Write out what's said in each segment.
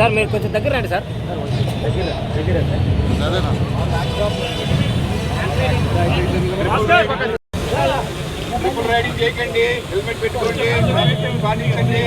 Sir మీరు కొంచెం దగ్గర రండి సార్. ట్రిపుల్ రైడింగ్ చేయకండి, హెల్మెట్ పెట్టుకోండి, పాటించండి.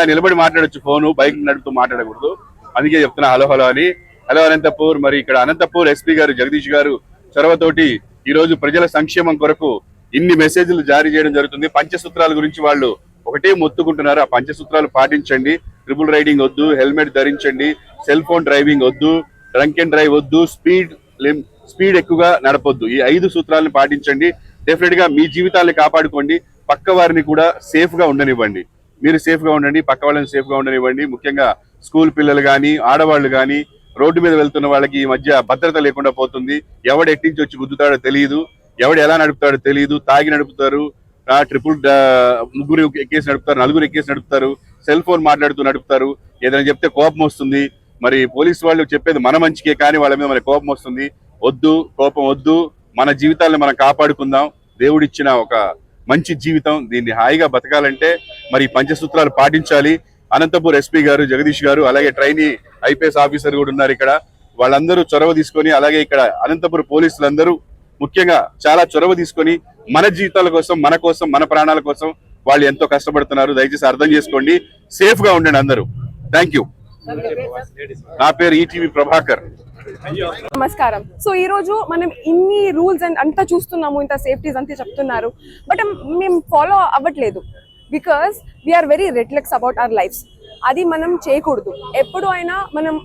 నిలబడి మాట్లాడొచ్చు, ఫోను బైక్ నడుపుతూ మాట్లాడకూడదు. అందుకే చెప్తున్నా హలో హలో అని. హలో అనంతపూర్. మరి ఇక్కడ అనంతపూర్ ఎస్పీ గారు జగదీష్ గారు చొరవతోటి ఈ రోజు ప్రజల సంక్షేమం కొరకు ఇన్ని మెసేజ్లు జారీ చేయడం జరుగుతుంది. పంచసూత్రాల గురించి వాళ్ళు ఒకటే మొత్తుకుంటున్నారు. ఆ పంచసూత్రాలు పాటించండి. ట్రిపుల్ రైడింగ్ వద్దు, హెల్మెట్ ధరించండి, సెల్ ఫోన్ డ్రైవింగ్ వద్దు, డ్రంక్ అండ్ డ్రైవ్ వద్దు, స్పీడ్ ఎక్కువగా నడపొద్దు. ఈ 5 సూత్రాలను పాటించండి. డెఫినెట్ గా మీ జీవితాన్ని కాపాడుకోండి. పక్క వారిని కూడా సేఫ్ గా ఉండనివ్వండి. మీరు సేఫ్ గా ఉండండి, పక్క వాళ్ళని సేఫ్ గా ఉండనివ్వండి. ముఖ్యంగా స్కూల్ పిల్లలు కానీ, ఆడవాళ్ళు కానీ, రోడ్డు మీద వెళ్తున్న వాళ్ళకి ఈ మధ్య భద్రత లేకుండా పోతుంది. ఎవడు ఎట్టించి వచ్చి గుద్దుతాడో తెలియదు, ఎవడు ఎలా నడుపుతాడో తెలియదు. తాగి నడుపుతారు, ముగ్గురు ఎక్కేసి నడుపుతారు, నలుగురు ఎక్కేసి నడుపుతారు, సెల్ ఫోన్ మాట్లాడుతూ నడుపుతారు. ఏదైనా చెప్తే కోపం వస్తుంది. మరి పోలీసు వాళ్ళు చెప్పేది మన మంచికే, కానీ వాళ్ళ మీద మన కోపం వస్తుంది. వద్దు, కోపం వద్దు. మన జీవితాలను మనం కాపాడుకుందాం. దేవుడిచ్చిన ఒక మంచి జీవితం, దీన్ని హాయిగా బతకాలంటే మరి పంచసూత్రాలు పాటించాలి. అనంతపూర్ ఎస్పీ గారు జగదీష్ గారు, అలాగే ట్రైనీ ఐపీఎస్ ఆఫీసర్ కూడా ఉన్నారు ఇక్కడ. వాళ్ళందరూ చొరవ తీసుకొని, అలాగే ఇక్కడ అనంతపురం పోలీసులందరూ ముఖ్యంగా చాలా చొరవ తీసుకొని మన జీవితాల కోసం, మన ప్రాణాల కోసం వాళ్ళు ఎంతో కష్టపడుతున్నారు. దయచేసి అర్థం చేసుకోండి, సేఫ్ గా ఉండండి అందరూ. Thank you. నా పేరు ఈటీవీ ప్రభాకర్. నమస్కారం. సో ఈ రోజు మనం ఇన్ని రూల్స్ అంతా చూస్తున్నాము, ఇంత సేఫ్టీస్ అంతా చెప్తున్నారు, బట్ మేము ఫాలో అవ్వట్లేదు. Because we're very reckless about our lifes. అది మనం చేయకూడదు. ఎప్పుడు అయినా మనం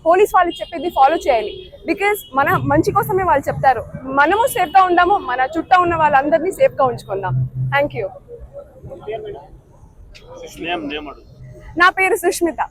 పోలీస్ వాళ్ళు చెప్పేది ఫాలో చేయాలి. బికాస్ మన మంచి కోసమే వాళ్ళు చెప్తారు. మనము సేఫ్గా ఉందాము, మన చుట్టూ ఉన్న వాళ్ళందరినీ సేఫ్గా ఉంచుకుందాం. Thank you. నా పేరు సుష్మిత.